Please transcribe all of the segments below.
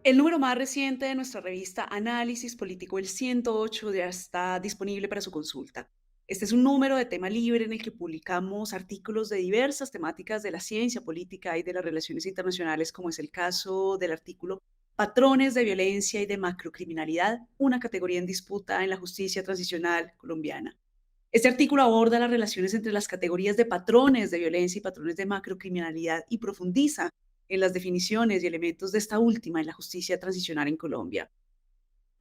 El número más reciente de nuestra revista Análisis Político, el 108, ya está disponible para su consulta. Este es un número de tema libre en el que publicamos artículos de diversas temáticas de la ciencia política y de las relaciones internacionales, como es el caso del artículo Patrones de violencia y de macrocriminalidad, una categoría en disputa en la justicia transicional colombiana. Este artículo aborda las relaciones entre las categorías de patrones de violencia y patrones de macrocriminalidad y profundiza en las definiciones y elementos de esta última en la justicia transicional en Colombia.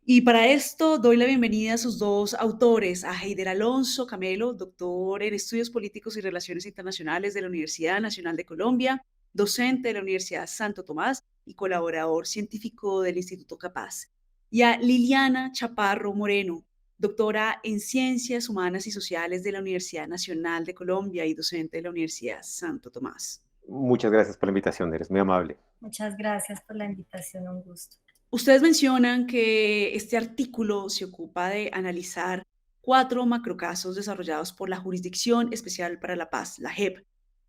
Y para esto doy la bienvenida a sus dos autores, a Heider Alonso Camelo, doctor en Estudios Políticos y Relaciones Internacionales de la Universidad Nacional de Colombia, docente de la Universidad Santo Tomás y colaborador científico del Instituto Capaz, y a Liliana Chaparro Moreno, doctora en Ciencias Humanas y Sociales de la Universidad Nacional de Colombia y docente de la Universidad Santo Tomás. Muchas gracias por la invitación, eres muy amable. Muchas gracias por la invitación, un gusto. Ustedes mencionan que este artículo se ocupa de analizar 4 macrocasos desarrollados por la Jurisdicción Especial para la Paz, la JEP,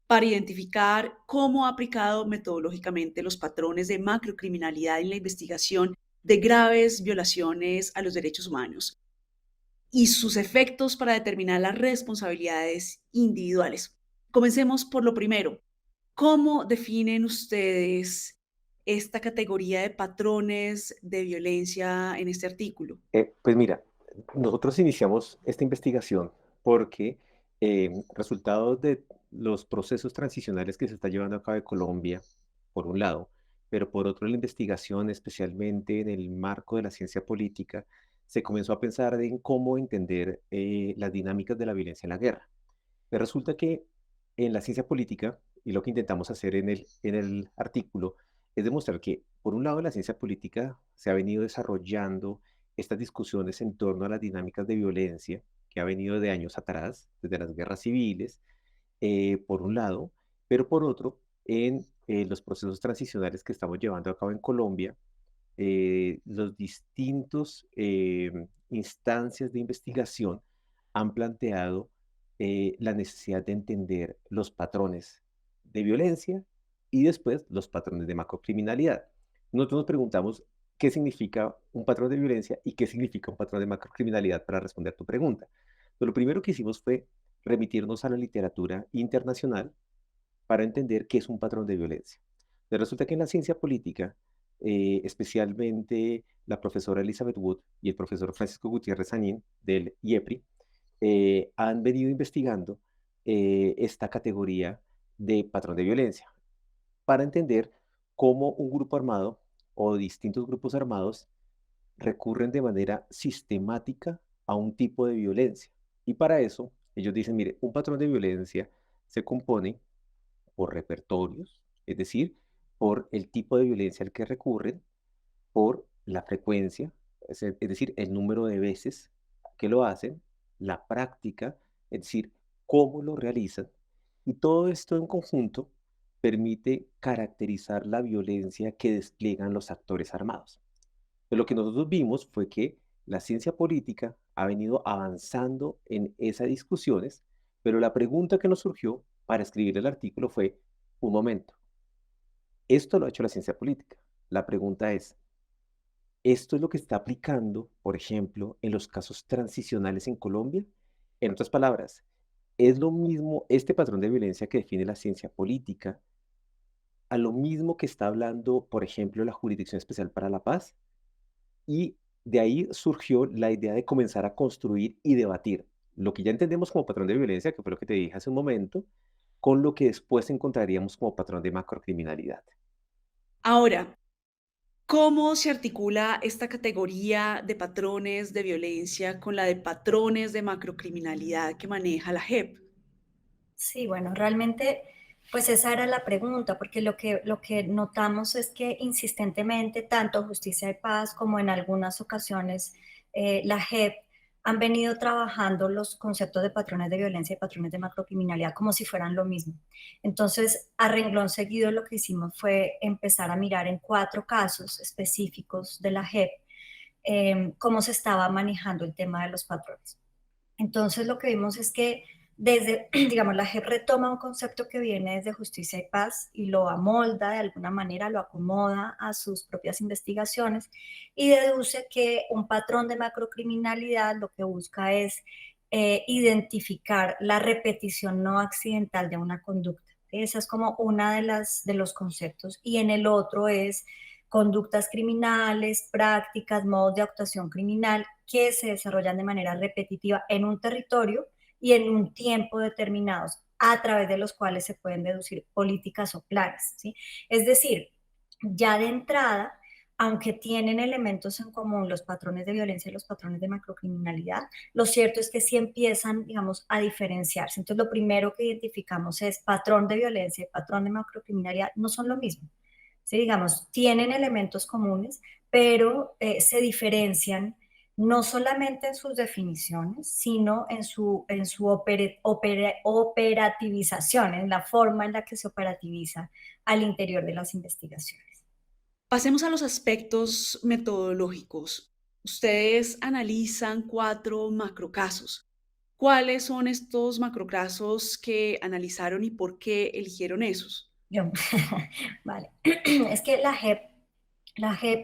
para identificar cómo ha aplicado metodológicamente los patrones de macrocriminalidad en la investigación de graves violaciones a los derechos humanos y sus efectos para determinar las responsabilidades individuales. Comencemos por lo primero. ¿Cómo definen ustedes esta categoría de patrones de violencia en este artículo? Pues mira, nosotros iniciamos esta investigación porque resultado de los procesos transicionales que se está llevando a cabo en Colombia, por un lado, pero por otro la investigación, especialmente en el marco de la ciencia política, se comenzó a pensar en cómo entender las dinámicas de la violencia en la guerra. Pero resulta que en la ciencia política, y lo que intentamos hacer en el artículo, es demostrar que, por un lado, en la ciencia política se ha venido desarrollando estas discusiones en torno a las dinámicas de violencia que ha venido de años atrás, desde las guerras civiles, por un lado, pero por otro, en los procesos transicionales que estamos llevando a cabo en Colombia, los distintos instancias de investigación han planteado la necesidad de entender los patrones de violencia y después los patrones de macrocriminalidad. Nosotros nos preguntamos qué significa un patrón de violencia y qué significa un patrón de macrocriminalidad para responder tu pregunta. Pero lo primero que hicimos fue remitirnos a la literatura internacional para entender qué es un patrón de violencia. Pero resulta que en la ciencia política, especialmente la profesora Elizabeth Wood y el profesor Francisco Gutiérrez Sanín del IEPRI, han venido investigando esta categoría de patrón de violencia para entender cómo un grupo armado o distintos grupos armados recurren de manera sistemática a un tipo de violencia. Y para eso, ellos dicen, mire, un patrón de violencia se compone por repertorios, es decir, por el tipo de violencia al que recurren, por la frecuencia, es decir, el número de veces que lo hacen, la práctica, es decir, cómo lo realizan, y todo esto en conjunto permite caracterizar la violencia que despliegan los actores armados. Pero lo que nosotros vimos fue que la ciencia política ha venido avanzando en esas discusiones, pero la pregunta que nos surgió para escribir el artículo fue, un momento, esto lo ha hecho la ciencia política. La pregunta es, ¿esto es lo que está aplicando, por ejemplo, en los casos transicionales en Colombia? En otras palabras, ¿es lo mismo este patrón de violencia que define la ciencia política a lo mismo que está hablando, por ejemplo, la Jurisdicción Especial para la Paz? Y de ahí surgió la idea de comenzar a construir y debatir lo que ya entendemos como patrón de violencia, que fue lo que te dije hace un momento, con lo que después encontraríamos como patrón de macrocriminalidad. Ahora, ¿cómo se articula esta categoría de patrones de violencia con la de patrones de macrocriminalidad que maneja la JEP? Sí, bueno, realmente, pues esa era la pregunta, porque lo que notamos es que insistentemente, tanto Justicia y Paz como en algunas ocasiones la JEP han venido trabajando los conceptos de patrones de violencia y patrones de macrocriminalidad como si fueran lo mismo. Entonces, a renglón seguido lo que hicimos fue empezar a mirar en 4 casos específicos de la JEP cómo se estaba manejando el tema de los patrones. Entonces, lo que vimos es que desde, digamos, la JEP retoma un concepto que viene desde Justicia y Paz y lo amolda de alguna manera, lo acomoda a sus propias investigaciones y deduce que un patrón de macrocriminalidad lo que busca es identificar la repetición no accidental de una conducta. Esa es como una de los conceptos. Y en el otro es conductas criminales, prácticas, modos de actuación criminal que se desarrollan de manera repetitiva en un territorio y en un tiempo determinados, a través de los cuales se pueden deducir políticas o planes, ¿sí? Es decir, ya de entrada, aunque tienen elementos en común los patrones de violencia y los patrones de macrocriminalidad, lo cierto es que sí empiezan, digamos, a diferenciarse. Entonces, lo primero que identificamos es patrón de violencia y patrón de macrocriminalidad no son lo mismo. ¿Sí? Digamos, tienen elementos comunes, pero se diferencian no solamente en sus definiciones, sino en su operativización, en la forma en la que se operativiza al interior de las investigaciones. Pasemos a los aspectos metodológicos. Ustedes analizan 4 macrocasos. ¿Cuáles son estos macrocasos que analizaron y por qué eligieron esos? Yo, vale. Es que la JEP,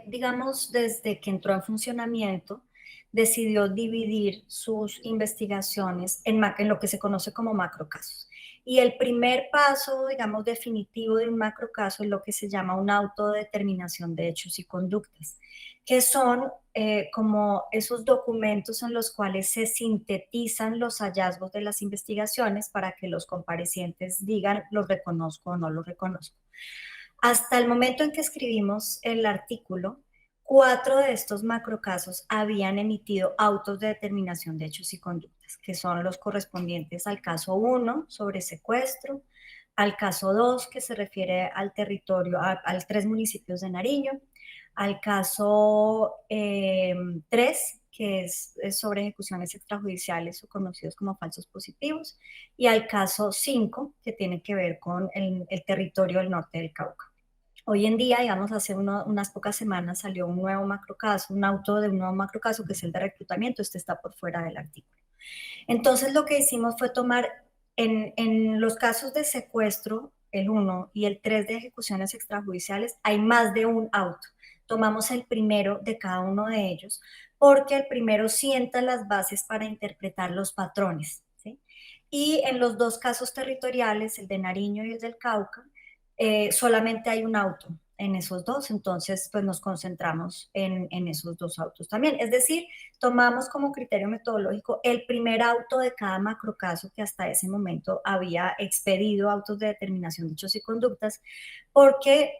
digamos, desde que entró en funcionamiento, decidió dividir sus investigaciones en lo que se conoce como macrocasos. Y el primer paso, digamos, definitivo de un macrocaso es lo que se llama una autodeterminación de hechos y conductas, que son como esos documentos en los cuales se sintetizan los hallazgos de las investigaciones para que los comparecientes digan los reconozco o no los reconozco. Hasta el momento en que escribimos el artículo, 4 de estos macrocasos habían emitido autos de determinación de hechos y conductas, que son los correspondientes al caso 1 sobre secuestro, al caso 2 que se refiere al territorio, a 3 municipios de Nariño, al caso 3 que es sobre ejecuciones extrajudiciales o conocidos como falsos positivos, y al caso 5 que tiene que ver con el territorio del norte del Cauca. Hoy en día, digamos, hace unas pocas semanas salió un nuevo macrocaso, un auto de un nuevo macrocaso que es el de reclutamiento, este está por fuera del artículo. Entonces lo que hicimos fue tomar en los casos de secuestro, el 1 y el 3 de ejecuciones extrajudiciales, hay más de un auto. Tomamos el primero de cada uno de ellos porque el primero sienta las bases para interpretar los patrones, ¿sí? Y en los 2 casos territoriales, el de Nariño y el del Cauca, solamente hay un auto en esos 2, entonces pues nos concentramos en esos 2 autos también. Es decir, tomamos como criterio metodológico el primer auto de cada macrocaso que hasta ese momento había expedido autos de determinación de hechos y conductas, porque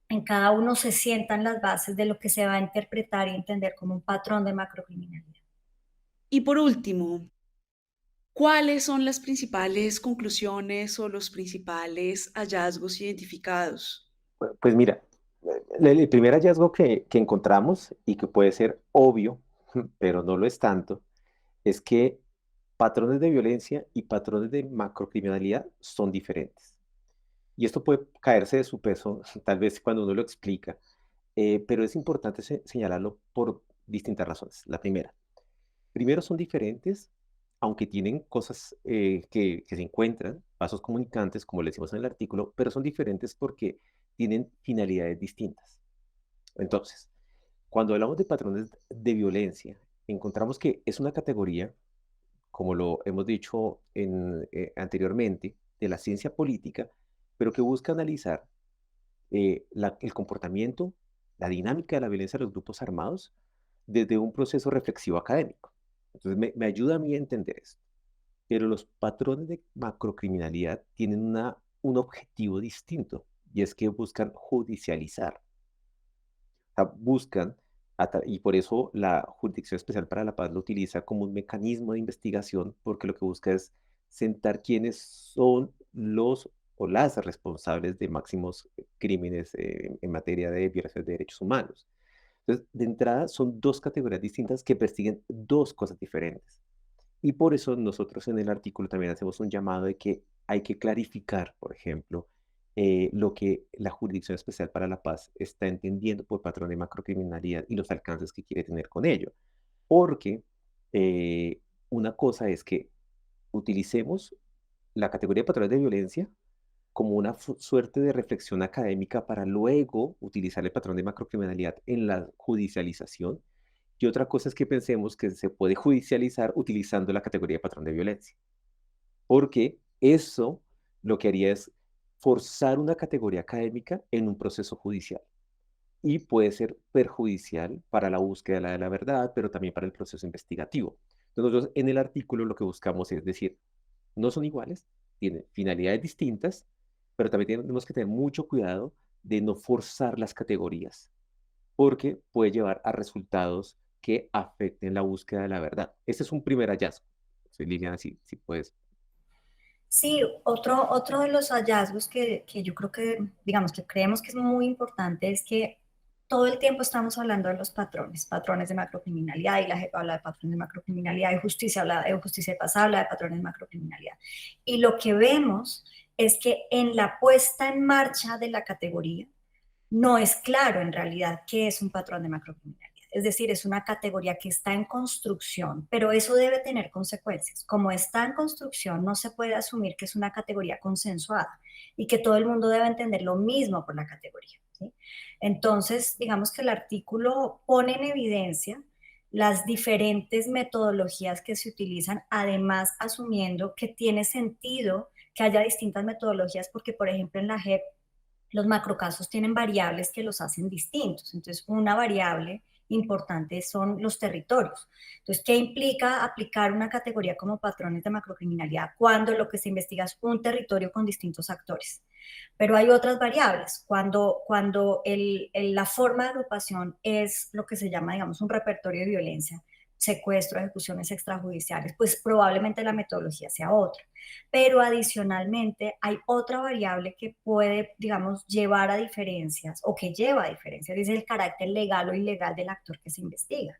en cada uno se sientan las bases de lo que se va a interpretar y entender como un patrón de macrocriminalidad. Y por último, ¿cuáles son las principales conclusiones o los principales hallazgos identificados? Pues mira, el primer hallazgo que encontramos y que puede ser obvio, pero no lo es tanto, es que patrones de violencia y patrones de macrocriminalidad son diferentes. Y esto puede caerse de su peso, tal vez cuando uno lo explica, pero es importante señalarlo por distintas razones. La primera, primero son diferentes, aunque tienen cosas que se encuentran, vasos comunicantes, como le decimos en el artículo, pero son diferentes porque tienen finalidades distintas. Entonces, cuando hablamos de patrones de violencia, encontramos que es una categoría, como lo hemos dicho anteriormente, de la ciencia política, pero que busca analizar el comportamiento, la dinámica de la violencia de los grupos armados desde un proceso reflexivo académico. Entonces, me ayuda a mí a entender esto. Pero los patrones de macrocriminalidad tienen un objetivo distinto, y es que buscan judicializar. O sea, buscan, y por eso la Jurisdicción Especial para la Paz lo utiliza como un mecanismo de investigación, porque lo que busca es sentar quiénes son los o las responsables de máximos crímenes en materia de violación de derechos humanos. Entonces, de entrada, son 2 categorías distintas que persiguen 2 cosas diferentes. Y por eso nosotros en el artículo también hacemos un llamado de que hay que clarificar, por ejemplo, lo que la Jurisdicción Especial para la Paz está entendiendo por patrón de macrocriminalidad y los alcances que quiere tener con ello. Porque una cosa es que utilicemos la categoría de patrones de violencia como una suerte de reflexión académica para luego utilizar el patrón de macrocriminalidad en la judicialización. Y otra cosa es que pensemos que se puede judicializar utilizando la categoría de patrón de violencia, porque eso lo que haría es forzar una categoría académica en un proceso judicial y puede ser perjudicial para la búsqueda de la verdad, pero también para el proceso investigativo. Entonces, nosotros en el artículo lo que buscamos es decir, no son iguales, tienen finalidades distintas, pero también tenemos que tener mucho cuidado de no forzar las categorías, porque puede llevar a resultados que afecten la búsqueda de la verdad. Ese es un primer hallazgo. Sí, Liliana, si puedes. Sí, otro de los hallazgos que yo creo que, digamos, que creemos que es muy importante es que todo el tiempo estamos hablando de los patrones, patrones de macrocriminalidad, y la JEP habla de patrones de macrocriminalidad, y justicia habla de justicia de paz, habla de patrones de macrocriminalidad. Y lo que vemos es que en la puesta en marcha de la categoría no es claro en realidad qué es un patrón de macrocriminalidad. Es decir, es una categoría que está en construcción, pero eso debe tener consecuencias. Como está en construcción, no se puede asumir que es una categoría consensuada y que todo el mundo debe entender lo mismo por la categoría, ¿sí? Entonces, digamos que el artículo pone en evidencia las diferentes metodologías que se utilizan, además asumiendo que tiene sentido que haya distintas metodologías, porque, por ejemplo, en la JEP los macrocasos tienen variables que los hacen distintos. Entonces, una variable importante son los territorios. Entonces, ¿qué implica aplicar una categoría como patrones de macrocriminalidad cuando lo que se investiga es un territorio con distintos actores? Pero hay otras variables. Cuando la forma de agrupación es lo que se llama, digamos, un repertorio de violencia, secuestro, ejecuciones extrajudiciales, pues probablemente la metodología sea otra. Pero adicionalmente hay otra variable que puede, digamos, llevar a diferencias o que lleva a diferencias, es el carácter legal o ilegal del actor que se investiga.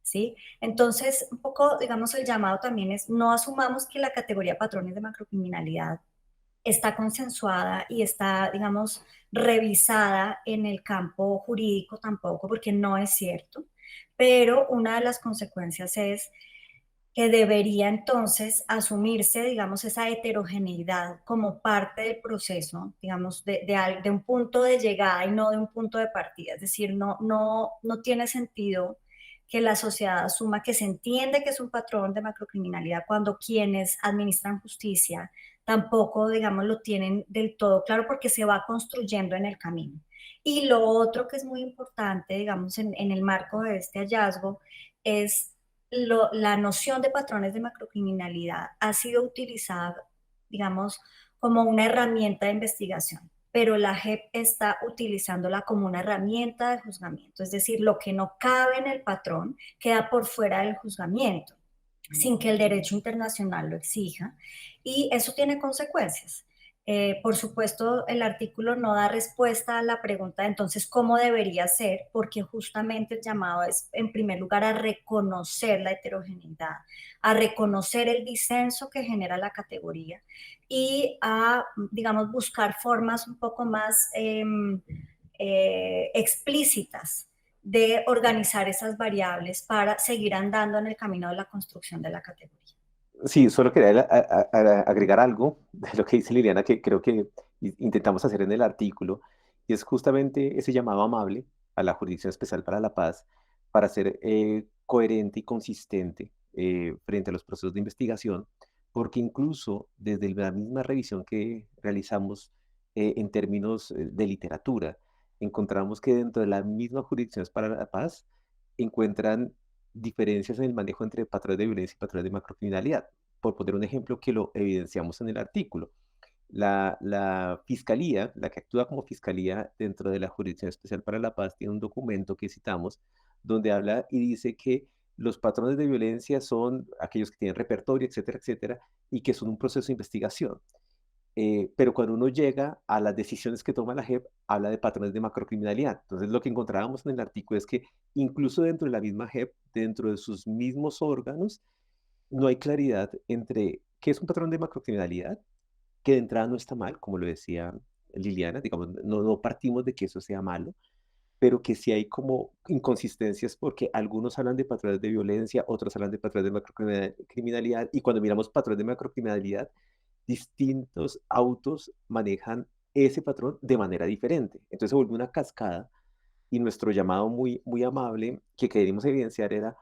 ¿Sí? Entonces, un poco, digamos, el llamado también es no asumamos que la categoría patrones de macrocriminalidad está consensuada y está, digamos, revisada en el campo jurídico tampoco, porque no es cierto. Pero una de las consecuencias es que debería entonces asumirse, digamos, esa heterogeneidad como parte del proceso, digamos, de un punto de llegada y no de un punto de partida. Es decir, no tiene sentido que la sociedad asuma que se entiende que es un patrón de macrocriminalidad cuando quienes administran justicia tampoco, digamos, lo tienen del todo claro porque se va construyendo en el camino. Y lo otro que es muy importante, digamos, en el marco de este hallazgo es la noción de patrones de macrocriminalidad ha sido utilizada, digamos, como una herramienta de investigación, pero la JEP está utilizándola como una herramienta de juzgamiento, es decir, lo que no cabe en el patrón queda por fuera del juzgamiento, sin que el derecho internacional lo exija, y eso tiene consecuencias. Por supuesto, el artículo no da respuesta a la pregunta de entonces cómo debería ser, porque justamente el llamado es, en primer lugar, a reconocer la heterogeneidad, a reconocer el disenso que genera la categoría y a, digamos, buscar formas un poco más explícitas de organizar esas variables para seguir andando en el camino de la construcción de la categoría. Sí, solo quería agregar algo de lo que dice Liliana, que creo que intentamos hacer en el artículo, y es justamente ese llamado amable a la Jurisdicción Especial para la Paz para ser coherente y consistente frente a los procesos de investigación, porque incluso desde la misma revisión que realizamos en términos de literatura, encontramos que dentro de la misma Jurisdicción para la Paz encuentran diferencias en el manejo entre patrones de violencia y patrones de macrocriminalidad. Por poner un ejemplo que lo evidenciamos en el artículo, la fiscalía, la que actúa como fiscalía dentro de la Jurisdicción Especial para la Paz, tiene un documento que citamos donde habla y dice que los patrones de violencia son aquellos que tienen repertorio, etcétera, etcétera, y que son un proceso de investigación. Pero cuando uno llega a las decisiones que toma la JEP, habla de patrones de macrocriminalidad. Entonces, lo que encontrábamos en el artículo es que incluso dentro de la misma JEP, dentro de sus mismos órganos, no hay claridad entre qué es un patrón de macrocriminalidad, que de entrada no está mal, como lo decía Liliana, digamos, no partimos de que eso sea malo, pero que sí hay como inconsistencias porque algunos hablan de patrones de violencia, otros hablan de patrones de macrocriminalidad, y cuando miramos patrones de macrocriminalidad, distintos autos manejan ese patrón de manera diferente. Entonces se vuelve una cascada y nuestro llamado muy, muy amable que queremos evidenciar era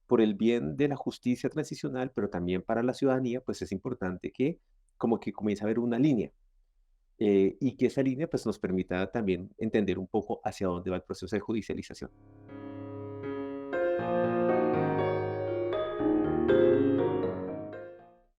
por el bien de la justicia transicional, pero también para la ciudadanía, pues es importante que como que comience a haber una línea y que esa línea pues nos permita también entender un poco hacia dónde va el proceso de judicialización.